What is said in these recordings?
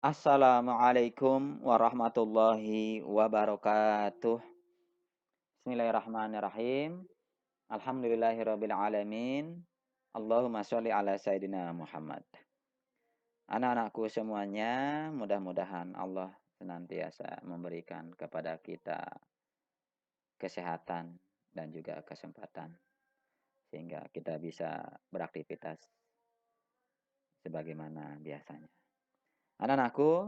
Assalamualaikum warahmatullahi wabarakatuh. Bismillahirrahmanirrahim. Alhamdulillahirabbil alamin. Allahumma sholli ala sayidina Muhammad. Anak-anakku semuanya, mudah-mudahan Allah senantiasa memberikan kepada kita kesehatan dan juga kesempatan sehingga kita bisa beraktivitas sebagaimana biasanya. Anak-anakku,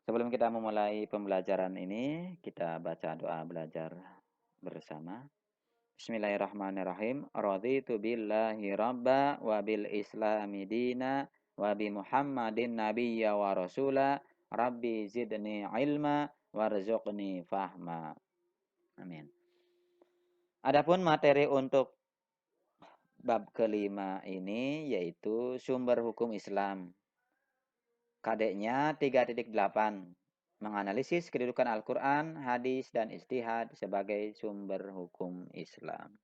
sebelum kita memulai pembelajaran ini, kita baca doa belajar bersama. Bismillahirrahmanirrahim. Raditu billahi rabba wa bil islami dina wa bi Muhammadin nabiyya wa rasula. Rabbi zidni ilma warzuqni fahma. Amin. Adapun materi untuk bab kelima ini yaitu sumber hukum Islam. KD-nya 3.8. Menganalisis kedudukan Al-Quran, hadis, dan ijtihad sebagai sumber hukum Islam.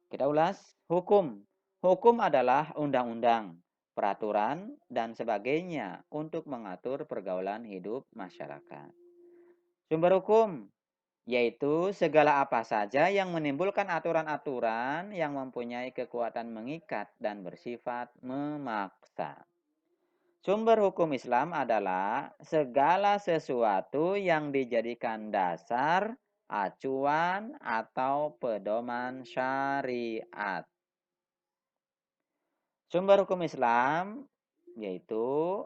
Kita ulas. Hukum. Hukum adalah undang-undang, peraturan, dan sebagainya untuk mengatur pergaulan hidup masyarakat. Sumber hukum yaitu segala apa saja yang menimbulkan aturan-aturan yang mempunyai kekuatan mengikat dan bersifat memaksa. Sumber hukum Islam adalah segala sesuatu yang dijadikan dasar, acuan, atau pedoman syariat. Sumber hukum Islam yaitu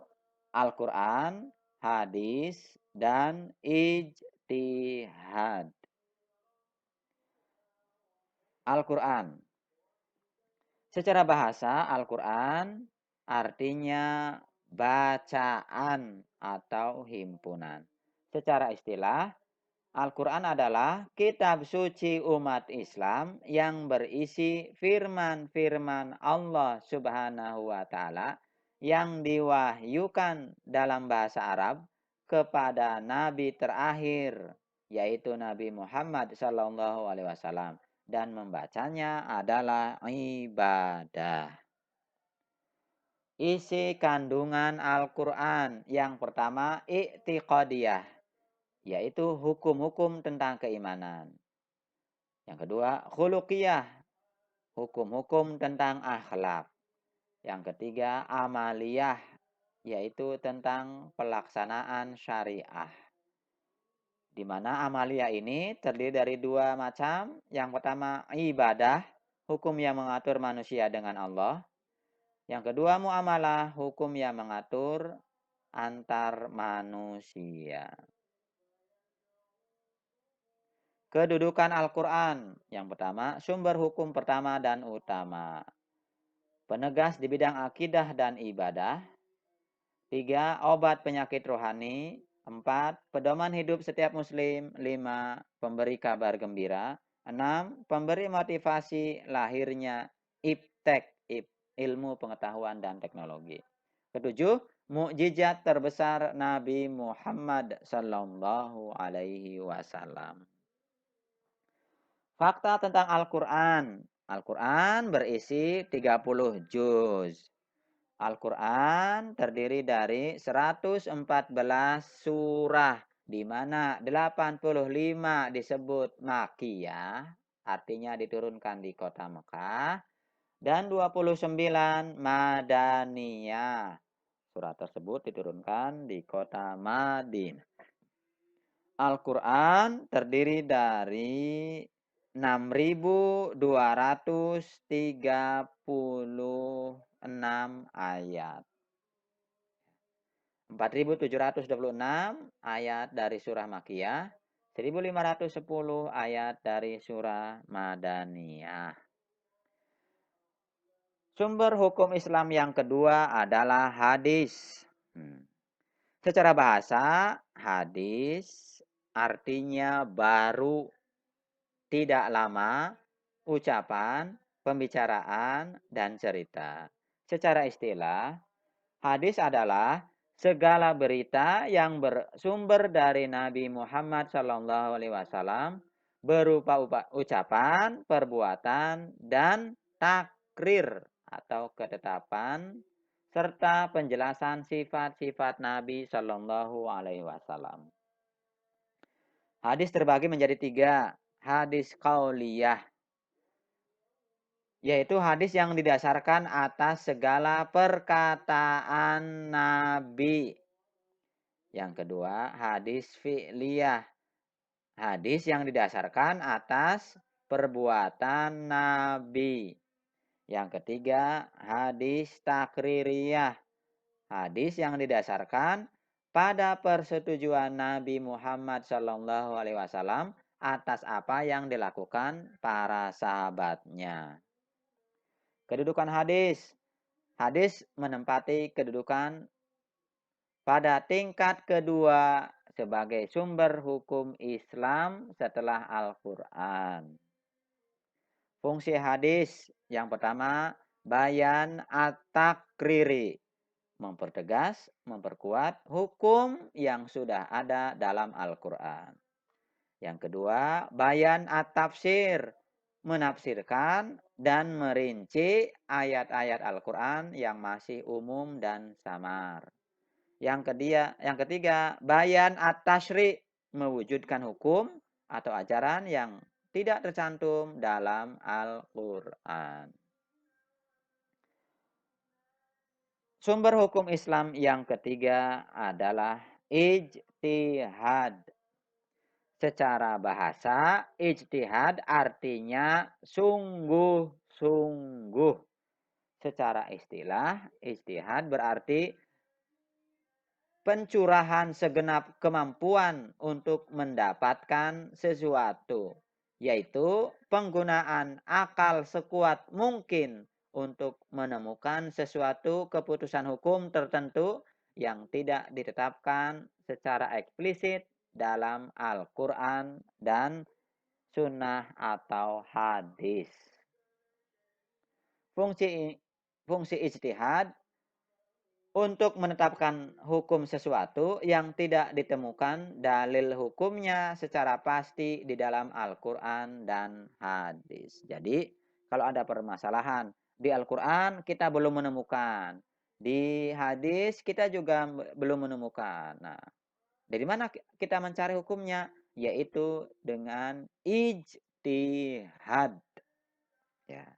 Al-Quran, hadis, dan ijtihad. Al-Quran. Secara bahasa, Al-Quran artinya bacaan atau himpunan. Secara istilah, Al-Quran adalah kitab suci umat Islam yang berisi firman-firman Allah Subhanahu wa Ta'ala yang diwahyukan dalam bahasa Arab kepada Nabi terakhir, yaitu Nabi Muhammad SAW, dan membacanya adalah ibadah. Isi kandungan Al-Quran yang pertama i'tiqadiyah, yaitu hukum-hukum tentang keimanan. Yang kedua khuluqiyah, hukum-hukum tentang akhlak. Yang ketiga amaliyah, yaitu tentang pelaksanaan syariah. Di mana amaliyah ini terdiri dari dua macam. Yang pertama ibadah, hukum yang mengatur manusia dengan Allah. Yang kedua muamalah, hukum yang mengatur antar manusia. Kedudukan Al-Quran. Yang pertama, sumber hukum pertama dan utama. Penegas di bidang akidah dan ibadah. 3. Obat penyakit rohani. 4. Pedoman hidup setiap muslim. 5. Pemberi kabar gembira. 6. Pemberi motivasi lahirnya iptek, ilmu pengetahuan dan teknologi. Ketujuh, mukjizat terbesar Nabi Muhammad sallallahu alaihi wasallam. Fakta tentang Al-Quran. Al-Quran berisi 30 juz. Al-Quran terdiri dari 114 surah, di mana 85 disebut Makkiyah, artinya diturunkan di kota Mekah, dan 29 Madaniyah. Surah tersebut diturunkan di kota Madinah. Al-Quran terdiri dari 6.236 ayat. 4.726 ayat dari surah Makkiyah, 1.510 ayat dari surah Madaniyah. Sumber hukum Islam yang kedua adalah hadis. Secara bahasa, hadis artinya baru, tidak lama, ucapan, pembicaraan, dan cerita. Secara istilah, hadis adalah segala berita yang bersumber dari Nabi Muhammad SAW berupa ucapan, perbuatan, dan takrir atau ketetapan serta penjelasan sifat-sifat Nabi Shallallahu Alaihi Wasallam. Hadis terbagi menjadi 3. Hadis qauliyah, yaitu hadis yang didasarkan atas segala perkataan Nabi. Yang kedua, hadis fi'liyah, hadis yang didasarkan atas perbuatan Nabi. Yang ketiga, hadis takririyah, hadis yang didasarkan pada persetujuan Nabi Muhammad SAW atas apa yang dilakukan para sahabatnya. Kedudukan hadis. Hadis menempati kedudukan pada tingkat kedua sebagai sumber hukum Islam setelah Al-Quran. Fungsi hadis yang pertama, bayan at-takriri, mempertegas, memperkuat hukum yang sudah ada dalam Al-Quran. Yang kedua, bayan at-tafsir, menafsirkan dan merinci ayat-ayat Al-Quran yang masih umum dan samar. Yang ketiga, bayan at-tasyri, mewujudkan hukum atau ajaran yang tidak tercantum dalam Al-Quran. Sumber hukum Islam yang ketiga adalah ijtihad. Secara bahasa, ijtihad artinya sungguh-sungguh. Secara istilah, ijtihad berarti pencurahan segenap kemampuan untuk mendapatkan sesuatu, yaitu penggunaan akal sekuat mungkin untuk menemukan sesuatu keputusan hukum tertentu yang tidak ditetapkan secara eksplisit dalam Al-Quran dan sunnah atau hadis. Fungsi ijtihad untuk menetapkan hukum sesuatu yang tidak ditemukan dalil hukumnya secara pasti di dalam Al-Quran dan hadis. Jadi, kalau ada permasalahan di Al-Quran kita belum menemukan, di hadis kita juga belum menemukan. Nah, dari mana kita mencari hukumnya? Yaitu dengan ijtihad. Ya.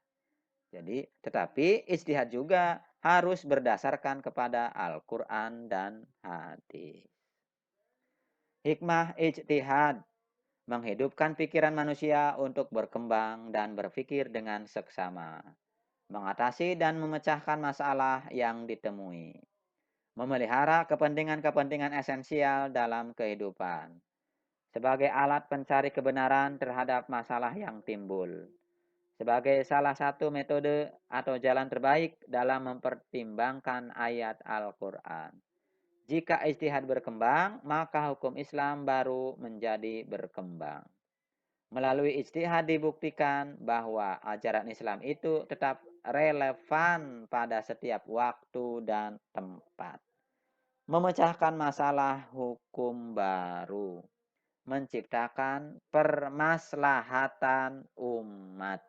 Jadi, tetapi ijtihad juga harus berdasarkan kepada Al-Quran dan hadis. Hikmah ijtihad, menghidupkan pikiran manusia untuk berkembang dan berpikir dengan seksama, mengatasi dan memecahkan masalah yang ditemui, memelihara kepentingan-kepentingan esensial dalam kehidupan, sebagai alat pencari kebenaran terhadap masalah yang timbul, sebagai salah satu metode atau jalan terbaik dalam mempertimbangkan ayat Al-Quran. Jika ijtihad berkembang, maka hukum Islam baru menjadi berkembang. Melalui ijtihad dibuktikan bahwa ajaran Islam itu tetap relevan pada setiap waktu dan tempat. Memecahkan masalah hukum baru, menciptakan permaslahatan umat.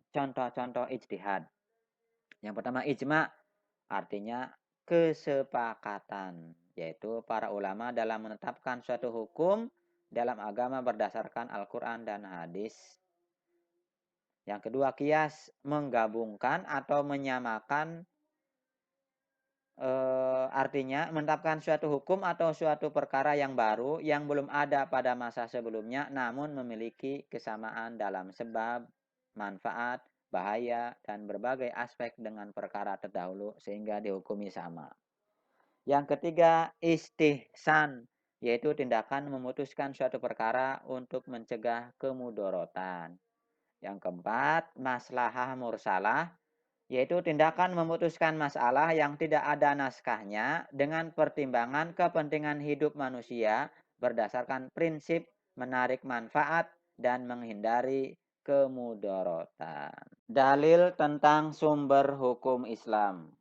Contoh-contoh ijtihad. Yang pertama, ijma artinya kesepakatan, yaitu para ulama dalam menetapkan suatu hukum dalam agama berdasarkan Al-Quran dan hadis. Yang kedua, qiyas, menggabungkan atau menyamakan, artinya menetapkan suatu hukum atau suatu perkara yang baru yang belum ada pada masa sebelumnya namun memiliki kesamaan dalam sebab, manfaat, bahaya, dan berbagai aspek dengan perkara terdahulu sehingga dihukumi sama. Yang ketiga, istihsan, yaitu tindakan memutuskan suatu perkara untuk mencegah kemudorotan. Yang keempat, maslahah mursalah, yaitu tindakan memutuskan masalah yang tidak ada naskahnya dengan pertimbangan kepentingan hidup manusia berdasarkan prinsip menarik manfaat dan menghindari kemudorotan. Dalil tentang sumber hukum Islam.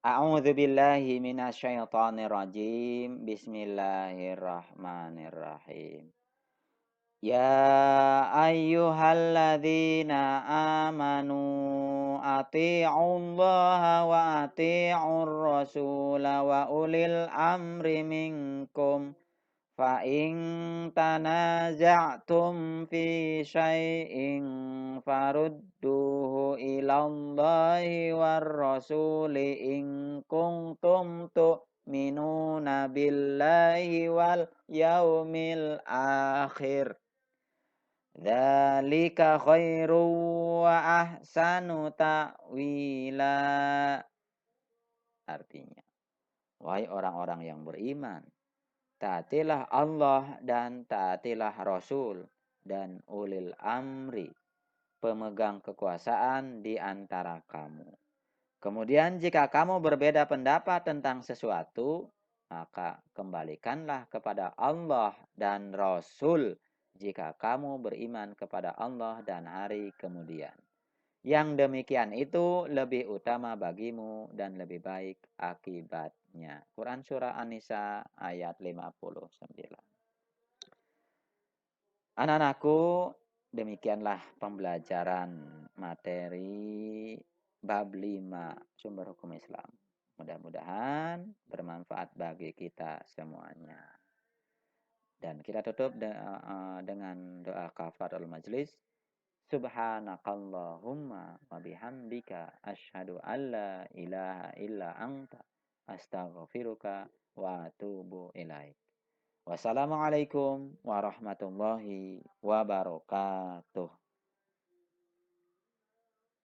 A'udzu billahi minasyaitonir rajim. Bismillahirrahmanirrahim. Ya ayyuhalladzina amanu ati'ullaha wa ati'ur rasula wa ulil amri minkum. Fa in tanaza'tum fi syai'in farudduhu ilallahi war rasuli in kuntum tu'minuna billahi wal yaumil akhir. Dzalika khairu wa ahsanu ta'wila. Artinya, wahai orang-orang yang beriman, taatilah Allah dan taatilah Rasul dan ulil amri, pemegang kekuasaan di antara kamu. Kemudian jika kamu berbeda pendapat tentang sesuatu, maka kembalikanlah kepada Allah dan Rasul jika kamu beriman kepada Allah dan hari kemudian. Yang demikian itu lebih utama bagimu dan lebih baik akibatnya. Quran Surah An-Nisa ayat 59. Anak-anakku, demikianlah pembelajaran materi bab 5 sumber hukum Islam. Mudah-mudahan bermanfaat bagi kita semuanya. Dan kita tutup dengan doa kafaratul majlis. Subhanakallahumma wa bihamdika asyhadu an la ilaha illa anta astaghfiruka wa atubu ilaik. Wassalamualaikum warahmatullahi wabarakatuh.